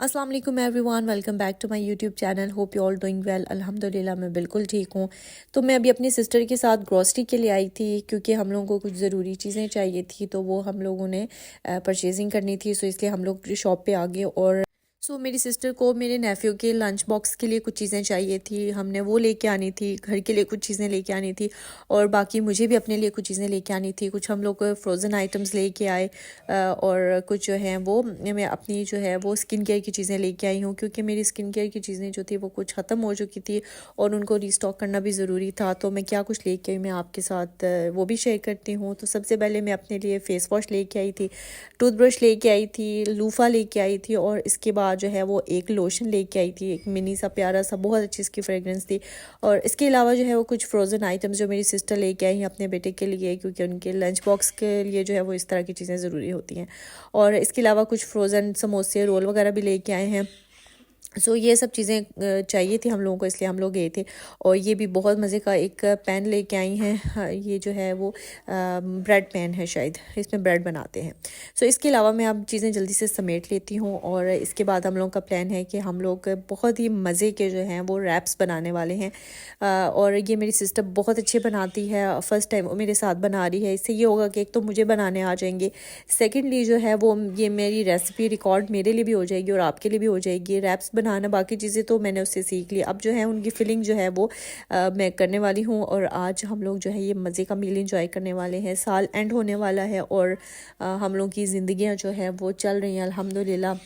अस्सलाम वालेकुम everyone, welcome back to my YouTube channel. Hope you all doing well. अल्हम्दुलिल्लाह मैं बिल्कुल ठीक हूँ। तो मैं अभी अपनी सिस्टर के साथ ग्रॉसरी के लिए आई थी क्योंकि हम लोगों को कुछ ज़रूरी चीज़ें चाहिए थी, तो वो हम लोगों ने परचेजिंग करनी थी। सो इसलिए हम लोग शॉप पे आ गए। और मेरी सिस्टर को मेरे नेफ्यू के लंच बॉक्स के लिए कुछ चीज़ें चाहिए थी, हमने वो लेके आनी थी। घर के लिए कुछ चीज़ें लेके आनी थी और बाकी मुझे भी अपने लिए कुछ चीज़ें लेके आनी थी। कुछ हम लोग फ्रोज़न आइटम्स लेके आए और कुछ जो है वो मैं अपनी जो है वो स्किन केयर की चीज़ें लेके आई हूँ क्योंकि मेरी स्किन केयर की चीज़ें जो थी वो कुछ ख़त्म हो चुकी थी और उनको रीस्टॉक करना भी ज़रूरी था। तो मैं क्या कुछ लेके आई मैं आपके साथ वो भी शेयर करती हूँ। तो सबसे पहले मैं अपने लिए फ़ेस वॉश लेके आई थी, टूथब्रश लेके आई थी, लूफ़ा लेके आई थी और इसके बाद जो है वो एक लोशन लेके आई थी, एक मिनी सा प्यारा सा, बहुत अच्छी इसकी फ्रेगरेंस थी। और इसके अलावा जो है वो कुछ फ्रोज़न आइटम्स जो मेरी सिस्टर लेके आई हैं अपने बेटे के लिए, क्योंकि उनके लंच बॉक्स के लिए जो है वो इस तरह की चीज़ें ज़रूरी होती हैं। और इसके अलावा कुछ फ्रोज़न समोसे, रोल वगैरह भी लेके आए हैं। ये सब चीज़ें चाहिए थी हम लोगों को, इसलिए हम लोग गए थे। और ये भी बहुत मज़े का एक पैन लेके आई हैं। हाँ, ये जो है वो ब्रेड पैन है, शायद इसमें ब्रेड बनाते हैं। इसके अलावा मैं अब चीज़ें जल्दी से समेट लेती हूँ और इसके बाद हम लोगों का प्लान है कि हम लोग बहुत ही मज़े के जो हैं वो रैप्स बनाने वाले हैं। और ये मेरी सिस्टर बहुत अच्छे बनाती है, फ़र्स्ट टाइम वो मेरे साथ बना रही है। इससे ये होगा कि एक तो मुझे बनाने आ जाएंगे, सेकेंडली जो है वो ये मेरी रेसिपी रिकॉर्ड मेरे लिए भी हो जाएगी और आपके लिए भी हो जाएगी। रैप्स बनाना, बाकी चीज़ें तो मैंने उससे सीख ली। अब जो है उनकी फिलिंग जो है वो मैं करने वाली हूँ और आज हम लोग जो है ये मज़े का मील इंजॉय करने वाले हैं। साल एंड होने वाला है और हम लोग की ज़िंदगियाँ जो है वो चल रही हैं अल्हम्दुलिल्लाह।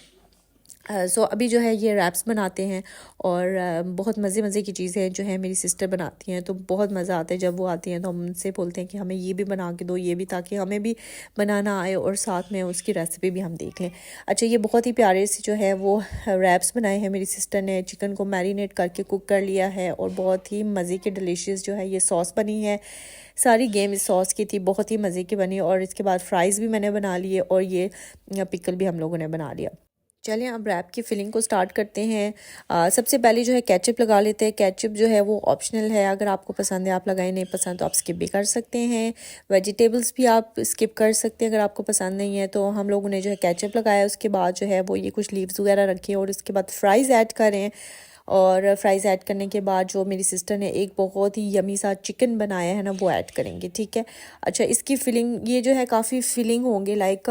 अभी जो है ये रैप्स बनाते हैं और बहुत मज़े की चीज़ें जो है मेरी सिस्टर बनाती हैं, तो बहुत मज़ा आता है जब वो आती हैं। तो हम उनसे बोलते हैं कि हमें ये भी बना के दो, ये भी, ताकि हमें भी बनाना आए और साथ में उसकी रेसिपी भी हम देख लें। अच्छा, ये बहुत ही प्यारे से जो है वो रैप्स बनाए हैं। मेरी सिस्टर ने चिकन को मैरिनेट करके कुक कर लिया है और बहुत ही मज़े की डिलीशियस जो है ये सॉस बनी है। सारी गेम इस सॉस की थी, बहुत ही मज़े की बनी। और इसके बाद फ्राइज़ भी मैंने बना लिए और ये पिकल भी हम लोगों ने बना लिया। चलें अब रैप की फिलिंग को स्टार्ट करते हैं। सबसे पहले जो है केचप लगा लेते हैं। केचप जो है वो ऑप्शनल है, अगर आपको पसंद है आप लगाएं, नहीं पसंद तो आप स्किप भी कर सकते हैं। वेजिटेबल्स भी आप स्किप कर सकते हैं अगर आपको पसंद नहीं है। तो हम लोगों ने जो है केचप लगाया, उसके बाद जो है वो ये कुछ लीव्स वगैरह रखे और इसके बाद फ्राइज़ ऐड करें। और फ्राइज़ ऐड करने के बाद जो मेरी सिस्टर ने एक बहुत ही यमी सा चिकन बनाया है ना, वो ऐड करेंगे, ठीक है। अच्छा, इसकी फिलिंग ये जो है काफ़ी फिलिंग होंगे, लाइक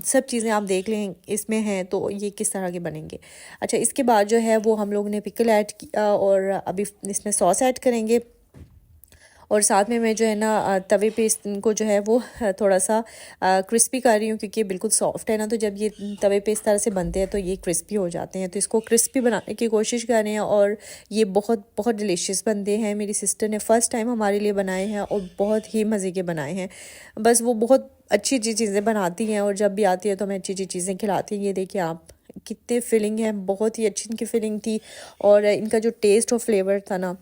सब चीज़ें आप देख लें इसमें हैं तो ये किस तरह के बनेंगे। अच्छा, इसके बाद जो है वो हम लोग ने पिकल ऐड किया और अभी इसमें सॉस ऐड करेंगे। और साथ में मैं जो है ना तवे पे इनको जो है वो थोड़ा सा क्रिस्पी कर रही हूँ क्योंकि ये बिल्कुल सॉफ्ट है ना, तो जब ये तवे पे इस तरह से बनते हैं तो ये क्रिस्पी हो जाते हैं। तो इसको क्रिस्पी बनाने की कोशिश कर रहे हैं और ये बहुत बहुत डिलीशियस बनते हैं। मेरी सिस्टर ने फ़र्स्ट टाइम हमारे लिए बनाए हैं और बहुत ही मज़े के बनाए हैं। बस वो बहुत अच्छी अच्छी चीज़ें बनाती हैं और जब भी आती है तो हमें अच्छी अच्छी चीज़ें खिलाती हैं। ये देखिए आप, कितने फिलिंग है, बहुत ही अच्छी इनकी फिलिंग थी और इनका जो टेस्ट और फ्लेवर था ना,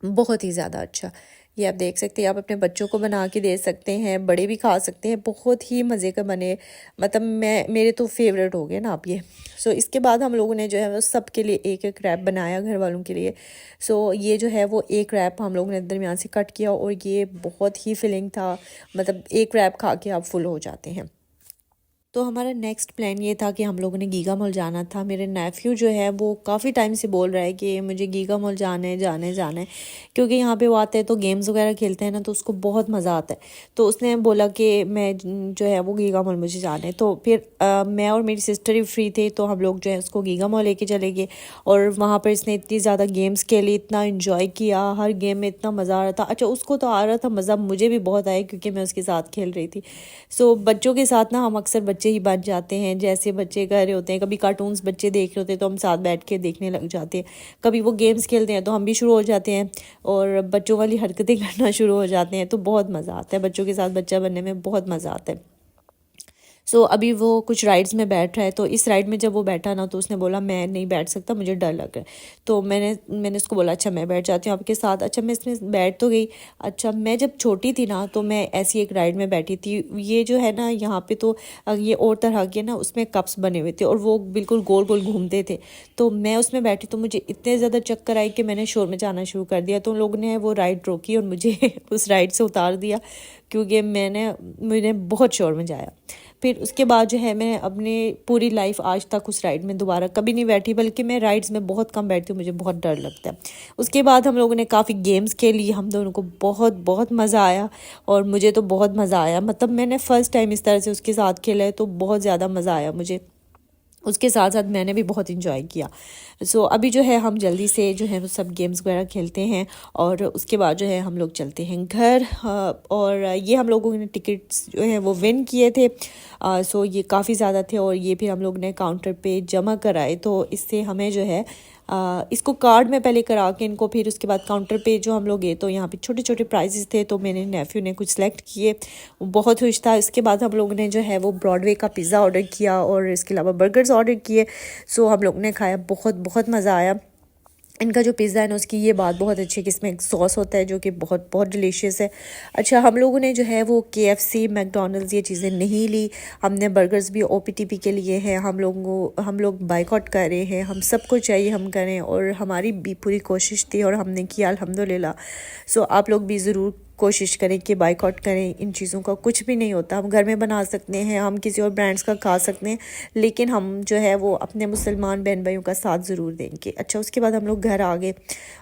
बहुत ही ज़्यादा अच्छा। ये आप देख सकते हैं, आप अपने बच्चों को बना के दे सकते हैं, बड़े भी खा सकते हैं, बहुत ही मज़े का बने। मतलब मेरे तो फेवरेट हो गए ना आप ये। इसके बाद हम लोगों ने जो है वो सब के लिए एक एक रैप बनाया घर वालों के लिए। ये जो है वो एक रैप हम लोगों ने दरमियान से कट किया और ये बहुत ही फिलिंग था। मतलब एक रैप खा के आप फुल हो जाते हैं। तो हमारा नेक्स्ट प्लान ये था कि हम लोगों ने गीगा मॉल जाना था। मेरे नेफ्यू जो है वो काफ़ी टाइम से बोल रहा है कि मुझे गीगा मॉल जाना है, जाना है, जाना है, क्योंकि यहाँ पे वो आता है तो गेम्स वगैरह खेलते हैं ना, तो उसको बहुत मज़ा आता है। तो उसने बोला कि मैं जो है वो गीगा मॉल मुझे जाना है। तो फिर मैं और मेरी सिस्टर ही फ्री थे तो हम लोग जो है उसको गीगा मॉल लेके चले गए और वहाँ पर इसने इतनी ज़्यादा गेम्स खेली, इतना इन्जॉय किया, हर गेम में इतना मज़ा आ रहा था। अच्छा, उसको तो आ रहा था मज़ा, मुझे भी बहुत आया क्योंकि मैं उसके साथ खेल रही थी। बच्चों के साथ ना हम अक्सर बच्चे ही बन जाते हैं, जैसे बच्चे कर रहे होते हैं, कभी कार्टून्स बच्चे देख रहे होते हैं तो हम साथ बैठ के देखने लग जाते हैं, कभी वो गेम्स खेलते हैं तो हम भी शुरू हो जाते हैं और बच्चों वाली हरकतें करना शुरू हो जाते हैं। तो बहुत मज़ा आता है, बच्चों के साथ बच्चा बनने में बहुत मज़ा आता है। अभी वो कुछ राइड्स में बैठ रहा है, तो इस राइड में जब वो बैठा ना तो उसने बोला मैं नहीं बैठ सकता, मुझे डर लग रहा है। तो मैंने उसको बोला अच्छा मैं बैठ जाती हूँ आपके साथ। अच्छा, मैं इसमें बैठ तो गई। अच्छा, मैं जब छोटी थी ना तो मैं ऐसी एक राइड में बैठी थी। ये जो है ना यहाँ पे तो ये और तरह के ना उसमें कप्स बने हुए थे और वो बिल्कुल गोल गोल घूमते थे। तो मैं उसमें बैठी तो मुझे इतने ज़्यादा चक्कर आई कि मैंने शोर में जाना शुरू कर दिया। तो उन लोगों ने वो राइड रोकी और मुझे उस राइड से उतार दिया क्योंकि मैंने बहुत शोर मचाया। फिर उसके बाद जो है मैं अपने पूरी लाइफ आज तक उस राइड में दोबारा कभी नहीं बैठी, बल्कि मैं राइड्स में बहुत कम बैठती हूँ, मुझे बहुत डर लगता है। उसके बाद हम लोगों ने काफ़ी गेम्स खेली, हम दोनों को बहुत बहुत मज़ा आया और मुझे तो बहुत मज़ा आया। मतलब मैंने फ़र्स्ट टाइम इस तरह से उसके साथ खेला है तो बहुत ज़्यादा मज़ा आया मुझे। उसके साथ साथ मैंने भी बहुत इंजॉय किया। सो अभी जो है हम जल्दी से जो है वो सब गेम्स वगैरह खेलते हैं और उसके बाद जो है हम लोग चलते हैं घर। और ये हम लोगों ने टिकट्स जो है वो विन किए थे। सो ये काफ़ी ज़्यादा थे और ये फिर हम लोग ने काउंटर पे जमा कराए, तो इससे हमें जो है इसको कार्ड में पहले करा के इनको, फिर उसके बाद काउंटर पे जो हम लोग गए तो यहाँ पे छोटे छोटे प्राइजेस थे, तो मेरे नेफ्यू ने कुछ सेलेक्ट किए, वो बहुत खुश था। इसके बाद हम लोग ने जो है वो ब्रॉडवे का पिज़्ज़ा ऑर्डर किया और इसके अलावा बर्गर्स ऑर्डर किए। सो हम लोग ने खाया, बहुत बहुत मज़ा आया। इनका जो पिज़्ज़ा है ना उसकी ये बात बहुत अच्छी है कि इसमें एक सॉस होता है जो कि बहुत बहुत डिलीशियस है। अच्छा, हम लोगों ने जो है वो KFC मैकडोनल्ड्स ये चीज़ें नहीं ली, हमने बर्गर्स भी OPTP के लिए हैं। हम लोग बाइकआउट कर रहे हैं, हम सबको चाहिए हम करें और हमारी भी पूरी कोशिश थी और हमने किया अल्हम्दुलिल्लाह। सो आप लोग भी ज़रूर कोशिश करें कि बाइकआउट करें, इन चीज़ों का कुछ भी नहीं होता। हम घर में बना सकते हैं, हम किसी और ब्रांड्स का खा सकते हैं, लेकिन हम जो है वो अपने मुसलमान बहन भाइयों का साथ ज़रूर देंगे। अच्छा, उसके बाद हम लोग घर आ गए।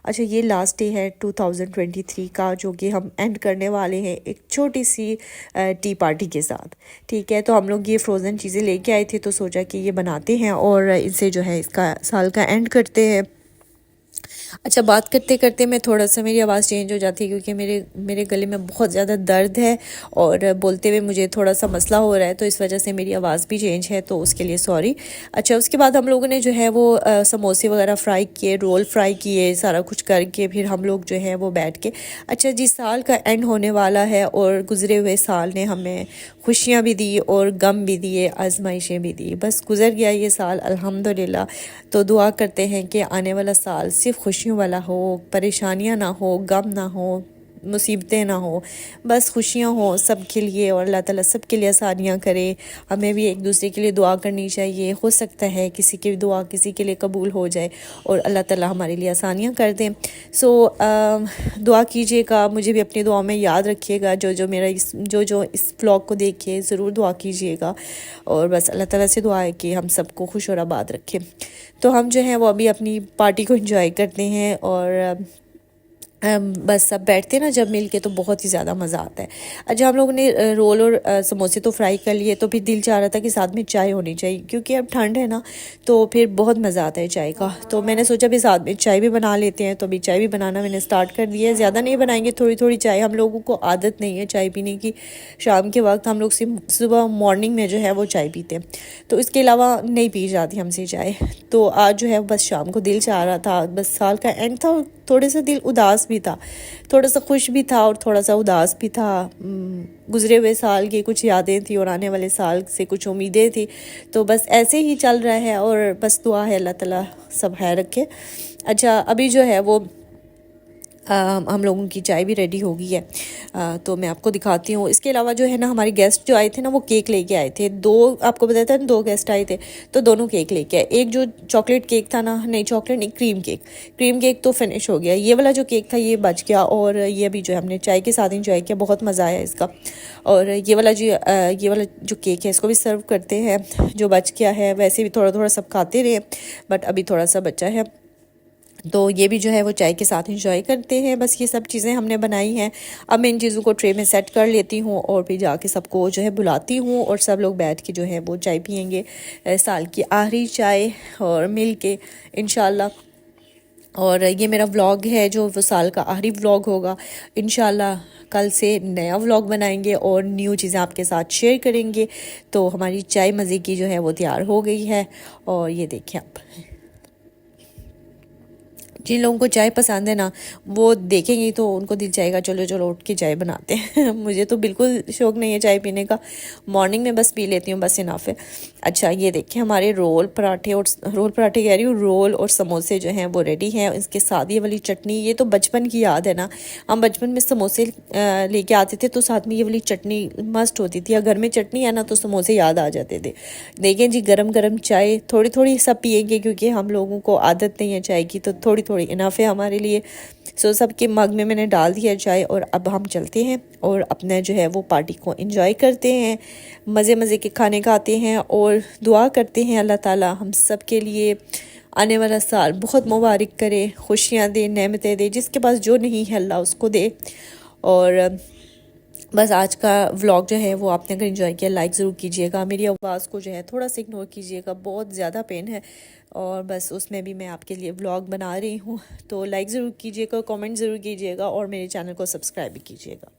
अच्छा, ये लास्ट डे है 2023 का, जो कि हम एंड करने वाले हैं एक छोटी सी टी पार्टी के साथ। ठीक है, तो हम लोग ये फ्रोज़न चीज़ें लेके आए थे तो सोचा कि ये बनाते हैं और इनसे जो है इसका साल का एंड करते हैं। अच्छा, बात करते करते मैं थोड़ा सा मेरी आवाज़ चेंज हो जाती है क्योंकि मेरे गले में बहुत ज़्यादा दर्द है और बोलते हुए मुझे थोड़ा सा मसला हो रहा है, तो इस वजह से मेरी आवाज़ भी चेंज है, तो उसके लिए सॉरी। अच्छा, उसके बाद हम लोगों ने जो है वो समोसे वगैरह फ्राई किए, रोल फ्राई किए, सारा कुछ करके फिर हम लोग जो है वो बैठ के, अच्छा जिस साल का एंड होने वाला है और गुज़रे हुए साल ने हमें खुशियाँ भी दी और गम भी दिए, आजमाइशें भी दी, बस गुज़र गया ये साल अल्हम्दुलिल्लाह। तो दुआ करते हैं कि आने वाला साल सिर्फ खुशियों वाला हो, परेशानियां ना हो, गम ना हो, मुसीबतें ना हो, बस खुशियां हो सबके लिए और अल्लाह ताला सबके लिए आसानियां करे। हमें भी एक दूसरे के लिए दुआ करनी चाहिए, हो सकता है किसी की दुआ किसी के लिए कबूल हो जाए और अल्लाह ताला हमारे लिए आसानियां कर दें। सो दुआ कीजिएगा, मुझे भी अपनी दुआ में याद रखिएगा, जो इस व्लॉग को देखिए ज़रूर दुआ कीजिएगा और बस अल्लाह ताला से दुआ है कि हम सबको खुश और आबाद रखें। तो हम जो है वो अभी अपनी पार्टी को एंजॉय करते हैं और बस सब बैठते हैं ना जब मिल के तो बहुत ही ज़्यादा मज़ा आता है। अच्छा, हम लोगों ने रोल और समोसे तो फ्राई कर लिए, तो फिर दिल चाह रहा था कि साथ में चाय होनी चाहिए क्योंकि अब ठंड है ना, तो फिर बहुत मज़ा आता है चाय का। तो मैंने सोचा भी साथ में चाय भी बना लेते हैं, तो अभी चाय भी बनाना मैंने स्टार्ट कर दिया है। ज़्यादा नहीं बनाएंगे, थोड़ी थोड़ी चाय, हम लोगों को आदत नहीं है चाय पीने की। शाम के वक्त हम लोग सिर्फ सुबह मॉर्निंग में जो है वो चाय पीते हैं, तो इसके अलावा नहीं पी जाती हमसे चाय। तो आज जो है बस शाम को दिल चाह रहा था, बस साल का एंड था, थोड़े सा दिल उदास भी था, थोड़ा सा खुश भी था और थोड़ा सा उदास भी था। गुजरे हुए साल की कुछ यादें थी और आने वाले साल से कुछ उम्मीदें थी, तो बस ऐसे ही चल रहा है और बस दुआ है अल्लाह ताला सब है रखे। अच्छा, अभी जो है वो हम लोगों की चाय भी रेडी हो गई है, तो मैं आपको दिखाती हूँ। इसके अलावा जो है ना हमारे गेस्ट जो आए थे ना वो केक लेके आए थे, दो आपको बताया था ना, दो गेस्ट आए थे तो दोनों केक लेके आए। एक जो चॉकलेट केक था ना, नहीं चॉकलेट नहीं, क्रीम केक तो फिनिश हो गया, ये वाला जो केक था ये बच गया और ये अभी जो है हमने चाय के साथ इंजॉय किया, बहुत मज़ा आया इसका। और ये वाला जो केक है इसको भी सर्व करते हैं, जो बच गया है। वैसे भी थोड़ा थोड़ा सब खाते रहे बट अभी थोड़ा सा बचा है, तो ये भी जो है वो चाय के साथ इंजॉय करते हैं। बस ये सब चीज़ें हमने बनाई हैं, अब मैं इन चीज़ों को ट्रे में सेट कर लेती हूँ और फिर जाके सबको जो है बुलाती हूँ और सब लोग बैठ के जो है वो चाय पियेंगे, साल की आखिरी चाय और मिल के इंशाल्लाह। और ये मेरा व्लॉग है जो वो साल का आखिरी व्लॉग होगा। इंशाल्लाह कल से नया व्लॉग बनाएंगे और न्यू चीज़ें आपके साथ शेयर करेंगे। तो हमारी चाय मज़े की जो है वो तैयार हो गई है और ये देखें आप, जिन लोगों को चाय पसंद है ना वो देखेंगे तो उनको दिल चाहेगा चलो चलो उठ के चाय बनाते हैं। मुझे तो बिल्कुल शौक़ नहीं है चाय पीने का, मॉर्निंग में बस पी लेती हूँ, बस इनफ है। अच्छा, ये देखिए हमारे रोल पराठे कह रही हूँ, रोल और समोसे जो हैं वो रेडी हैं। इसके साथ ये वाली चटनी, ये तो बचपन की याद है ना, हम बचपन में समोसे लेके आते थे तो साथ में ये वाली चटनी मस्ट होती थी। अगर घर में चटनी है ना तो समोसे याद आ जाते थे। देखें जी, गरम गरम चाय थोड़ी थोड़ी सब पियेंगे क्योंकि हम लोगों को आदत नहीं है चाय की, तो थोड़ी थोड़ी इनफ है हमारे लिए। सो सबके मग में मैंने डाल दिया चाय और अब हम चलते हैं और अपना जो है वो पार्टी को एंजॉय करते हैं, मज़े मज़े के खाने खाते हैं और दुआ करते हैं अल्लाह ताला हम सब के लिए आने वाला साल बहुत मुबारक करे, खुशियाँ दे, नेमतें दे, जिसके पास जो नहीं है अल्लाह उसको दे। और बस आज का व्लॉग जो है वो आपने अगर एंजॉय किया लाइक ज़रूर कीजिएगा, मेरी आवाज़ को जो है थोड़ा सा इग्नोर कीजिएगा, बहुत ज़्यादा पेन है और बस उसमें भी मैं आपके लिए व्लॉग बना रही हूँ। तो लाइक ज़रूर कीजिएगा, कमेंट ज़रूर कीजिएगा और मेरे चैनल को सब्सक्राइब भी कीजिएगा।